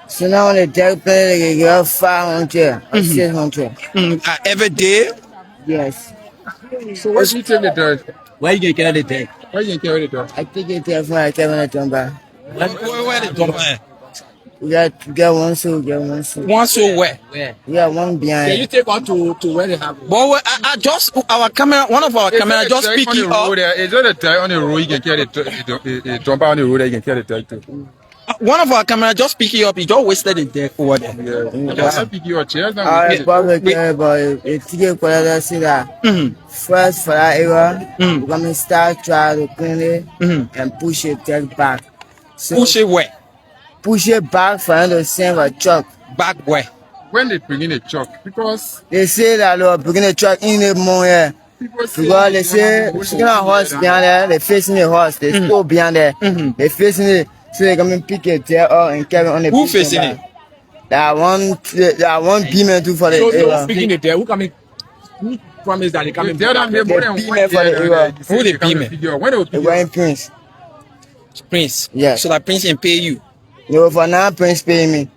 So now on the deck play, they get 500 or 600. Every day? Yes. So where do you take the dirt? Where you can carry the debt? Where you carry the dirt? I take it there for I tell when I come back. Where the dump? We get one so, get one so. One so where? Yeah, one behind. Can you take on to where they have? But I just our camera, one of our camera just pick it up. Is there a dirt on the road you can carry the dumper on the road that you can carry the dirt to? One of our camera just pick it up. He just wasted the deck over there. Yeah. Pick your chair. I probably care about the ticket collector see that first for that area, we're gonna start try to clean it and push it deck back. So Push it where? push it back for them to send a truck. Back where? When they bring in a truck, because They say that they'll bring a truck in the morning. people Because they say chicken and horse behind there, they facing the horse, they still behind there, they facing it, so they come and pick it there up and carry on the Who picture facing back. it? That one beam too for the So area. speaking it there, who coming? Who promised that they coming? They don't have more than They 1 beam for the year. area. Who they beam? When they will The pick wearing Prince. Prince. Yes. So that Prince can pay you. No, for now Prince pay me.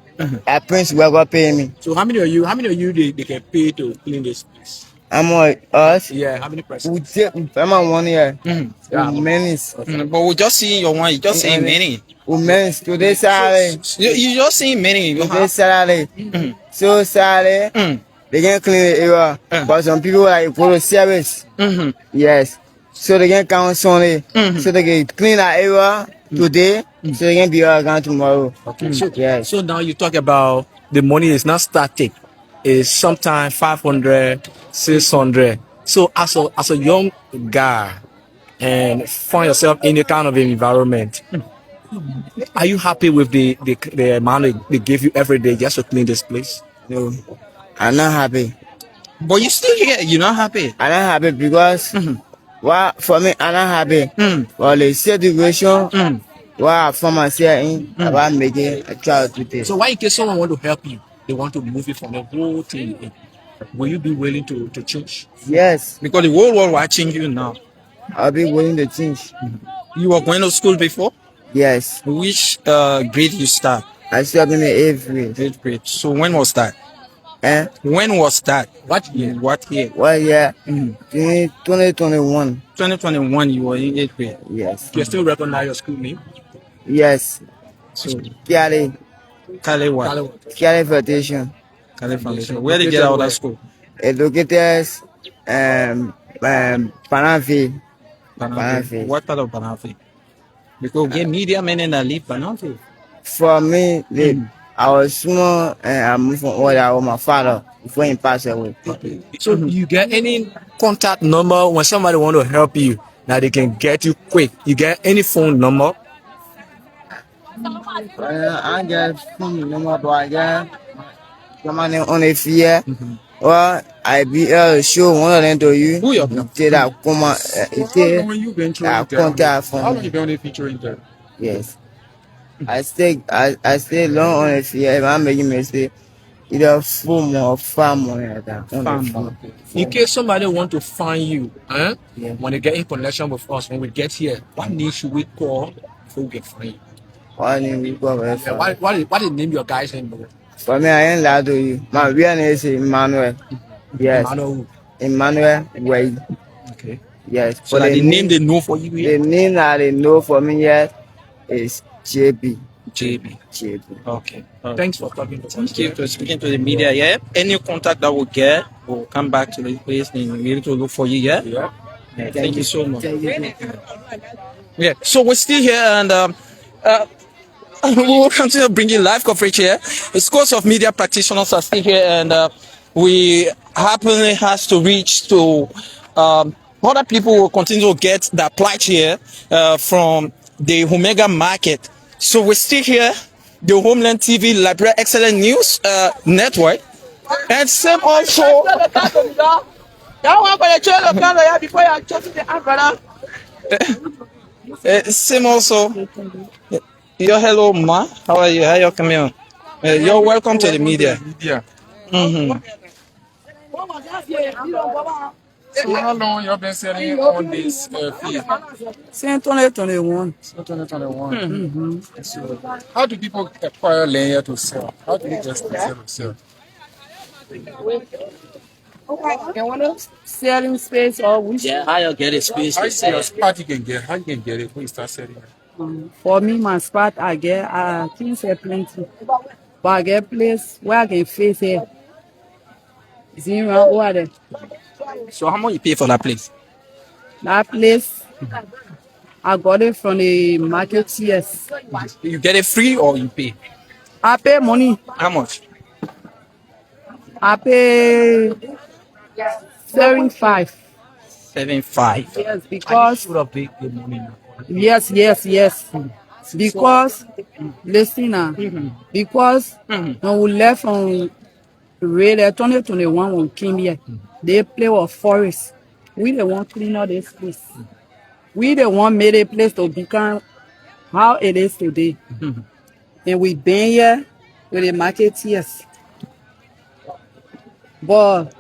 That Prince will go pay me. So how many of you they can pay to clean this place? I'm on us. Yeah, how many person? We take I'm on 1 year. Yeah. We menace. But we just seeing your one. You just saying many. We menace today Saturday. You just seeing many. Today Saturday. So Saturday. They can clean the area, but some people like go to service. Yes, so they can count Sunday, so they can clean that area today, so they can be around tomorrow. Okay. So Yes. so now you talk about the money is not static. It's sometimes 500, 600. So as a young guy and find yourself in a kind of environment, are you happy with the amount they give you every day just to clean this place? No, I'm not happy. But you still here. You're not happy. I'm not happy because well, for me, I'm not happy. For the situation, where I found myself in, about making a trial today. So why in case someone want to help you, they want to move it from the whole thing, will you be willing to change? Yes, Because the whole world watching you now. I'll be willing to change. You were going to school before? Yes, Which grade you start? I still in the 8th grade. 8th grade. So when was that? Eh? When was that? What year? What year? Well, yeah, 2021. 2021. You were in 8th grade. Yes, You still recognize your school name? yes. So Kiale, Kale what? Kiale Foundation. Kale Foundation. Where did you get out of that school? Educators, Panafi. Banafi. What part of Banafi? Because we get media men in that live Banafi. For me, I was small and I moved from order with my father before he passed away. So you get any contact number when somebody want to help you that they can get you quick? You get any phone number? I get phone number, but I get Comment on est fier. Ouais, I be show one of them to you. Who your Était là, comment, How était long you been là, throwing there? compte à fond. How long you been on the featuring there? Yes. I stay long on the field. If I'm making mistake, either full more, far more than that. On the Farm. field. In case somebody want to find you, Yeah. when they get in connection with us, when we get here, what name should we call before we get find you? Why didn't we go very Yeah, far? what is name your guy's name? Bro? For me, I ain't lied to you. My real name is Emmanuel. Yes. Emmanuel. Emmanuel Way. Okay. Yes. So that the name they know for you The here? name that they know for me yet is JB. JB. JB. Okay. Thanks for talking to us. Thank you for speaking to the media. Yeah. Any contact that we get, we'll come back to the place and we're ready to look for you. Yeah. Yeah. Thank you so much. Thank you. Yeah. So we're still here and we will continue bringing live coverage here. The scores of media practitioners are still here, and we happily has to reach to other people will continue to get their plight here from the Omega market. So we're still here, the Homeland TV Liberia Excellent News Network, and same also. Same also. Yo, hello, ma. How are you? How you coming on? You're welcome to the media. So how long you been selling on this field? Since 2021. So 2021. So how do people acquire land here to sell? How do you just sell to sell? Selling space or which? Yeah, how you get a space How to you see your sell? spot you can get? How you can get it when you start selling it? For me, my spot, I get things are plenty. But I get place where I can face here. Is in around over there. So how much you pay for that place? That place, I got it from the market, yes. You get it free or you pay? I pay money. How much? I pay 75. 75. Yes, because Should have paid the money now. yes. Because listen now, because when we left from Raider 2021 when we came here, they play with forest. We the one clean up this place. We the one made a place to become how it is today. And we been here with the marketeers. But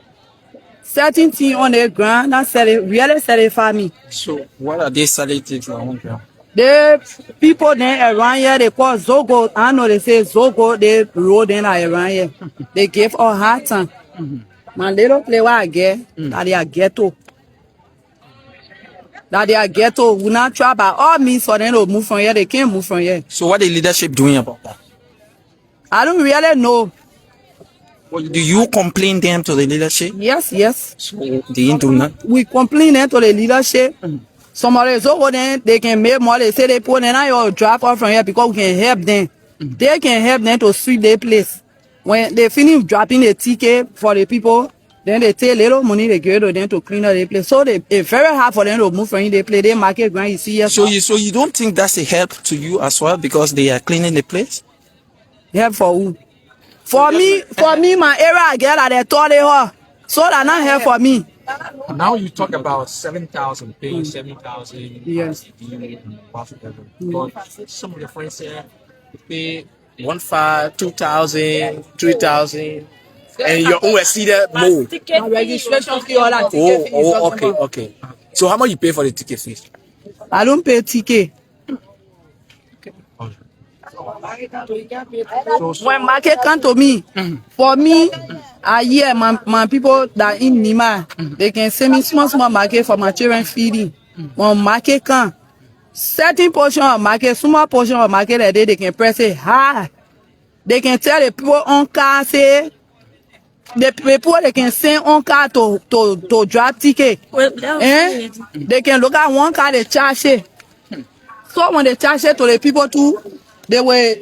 certain thing on the ground that really satisfy me. So what are they selling things around here? The people then around here, they call Zogo. I know they say Zogo, they roll them around here. They give us hard time. My little play what I get, that they are ghetto. That they are ghetto. We not try by all means for them to move from here. They can't move from here. So what the leadership doing about that? I don't really know. Well, do you complain them to the leadership? Yes. So they didn't do nothing. We complain them to the leadership. Some of the Zogo then, they can make more. They say they put them out drop off from here because we can help them. They can help them to sweep their place. When they finish dropping the ticket for the people, then they take little money they give to them to clean up their place. So it's very hard for them to move from their place. They market ground, you see here. So you don't think that's a help to you as well because they are cleaning the place? Help for who? For me, my area I get at the toilet hall. So that not help for me. Now you talk about 7,000, paying 7,000. Yes. But some of your friends here pay 1,500, 2,000, 3,000, and your own exceeded more. My registration fee, all that ticket fee. Okay. So how much you pay for the ticket fees? I don't pay ticket. When market come to me, for me, I hear my people that in Nima, they can send me small market for my children feeding. When market come, certain portion of market, small portion of market that they can press it high. They can tell the people on car say, the people they can send on car to drop ticket. They can look at one car they charge it. So when they charge it to the people too, they will,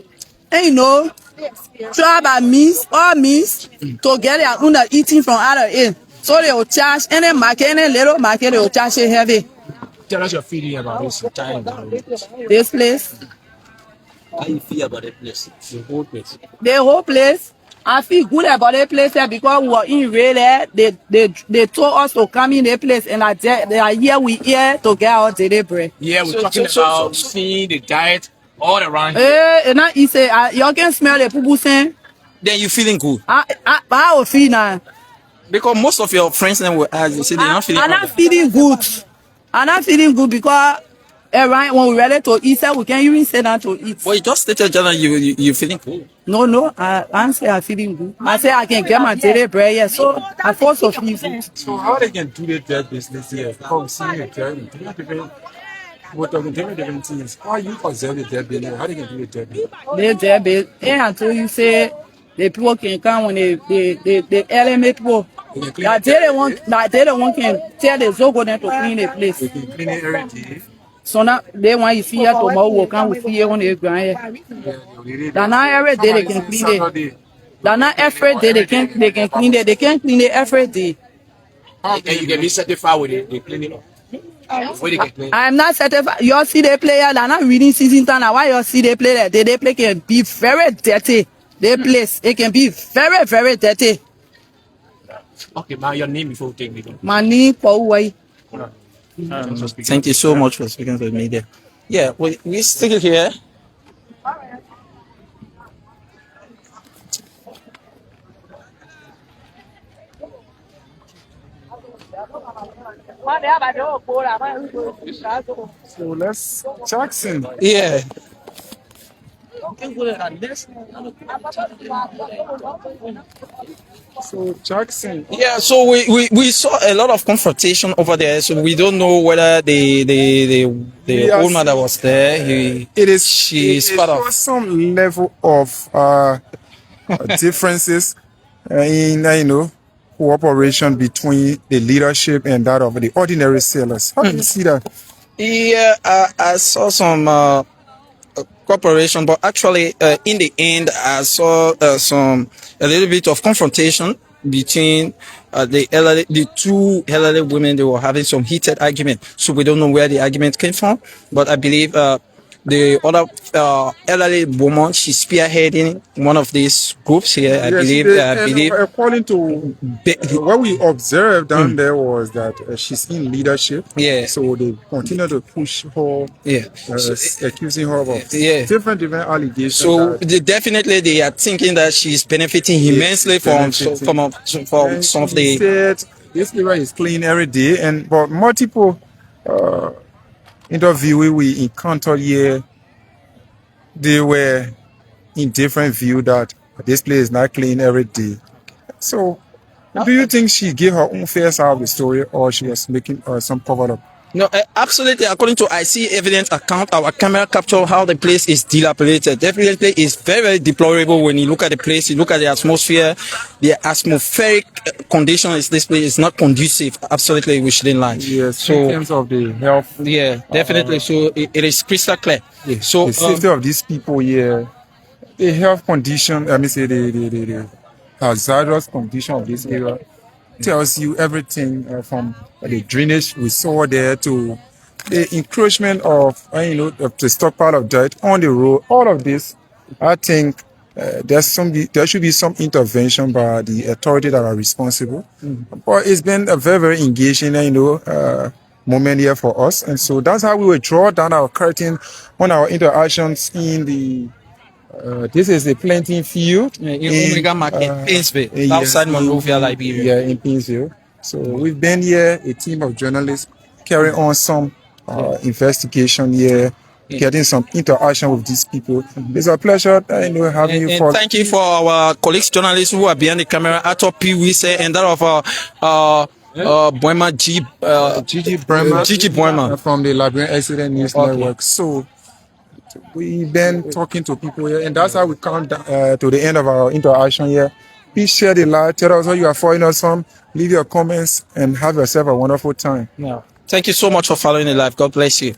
try by all means to get their own eating from out of it. So they will charge any market, any little market, they will charge it heavy. Tell us your feeling about this time. This place, How you feel about the place? The whole place. the whole place, I feel good about the place here because we were in rain there. They told us to come in the place and they are here, we here to get our daily bread. Yeah, we're talking about seeing the diet all around here. And now he say, you can smell the poo saying. Then you feeling good. I will feel now. Because most of your friends then will ask you, say they're not feeling I'm not feeling good. I'm not feeling good because right when we're ready to eat, we can even sit down to eat. Well, you just stated that you feeling cool. No, I'm saying I'm feeling good. I say I can get my daily bread, yes. So I force of easy. So how they can do the dirt business here? Because we see it there, we're talking different things. How you observe the dirt business? How they can do the dirt business? They there, babe. And until you say the people can come when the element people. That they don't want can tell the Zogo them to clean the place. They can clean it every day. So now they want you see here tomorrow will come we see here on the ground here. That now every day they can clean it. That now every day they can clean it. They can clean it every day. And you can be certified with the cleaning. I'm not certified. You see the player, they're not reading season time. Now why you see the player? They play can be very dirty. They place it can be very, very dirty. Okay, man, your name before we take me. My name Paul. Thank you so much for speaking to me there. Yeah, we still here. So let's Jackson. Yeah. So Jackson. Yeah, so we saw a lot of confrontation over there. So we don't know whether the old man that was there, she's part of some level of differences in cooperation between the leadership and that of the ordinary sailors. How do you see that? Yeah, I saw some cooperation, but actually, in the end, I saw a little bit of confrontation between the two elderly women. They were having some heated argument, so we don't know where the argument came from. But I believe the other elderly woman, she's spearheading one of these groups here. I believe. According to what we observed down there was that she's in leadership. Yeah. So they continue to push her. Yeah. Accusing her of different allegations. So they are thinking that she's benefiting immensely from some of the. Said this area is clean every day, but multiple interviewee we encountered here, they were in different view that this place is not clean every day. So, do you think she gave her own fair side of the story, or she was making some cover up? No, absolutely. According to I see evidence account, our camera capture how the place is dilapidated. Definitely, it's very, very deplorable when you look at the place. You look at the atmosphere, the atmospheric condition is this place is not conducive. Absolutely, we shouldn't lie. Yes. So in terms of the health. Yeah, definitely. So it is crystal clear. Yeah. So the safety of these people here, the health condition. Let me say the hazardous condition of this area tells you everything from the drainage we saw there to the encroachment of the stockpile of dirt on the road. All of this, I think there should be some intervention by the authorities that are responsible. But it's been a very, very engaging moment here for us, and so that's how we will draw down our curtain on our interactions in the this is the planting field in Omega Market, Painesville, outside Monrovia, Liberia. Yeah, in Painesville. So we've been here, a team of journalists, carrying on some investigation here, getting some interaction with these people. It's a pleasure, having you. And thank you for our colleagues, journalists who are behind the camera, Arthur P. Wise, and that of Boima Gigi Boima from the Liberian Excellent News Network. So we've been talking to people here, and that's how we come to the end of our interaction here. Please share the live. Tell us how you are following us from. Leave your comments and have yourself a wonderful time. Yeah. Thank you so much for following the live. God bless you.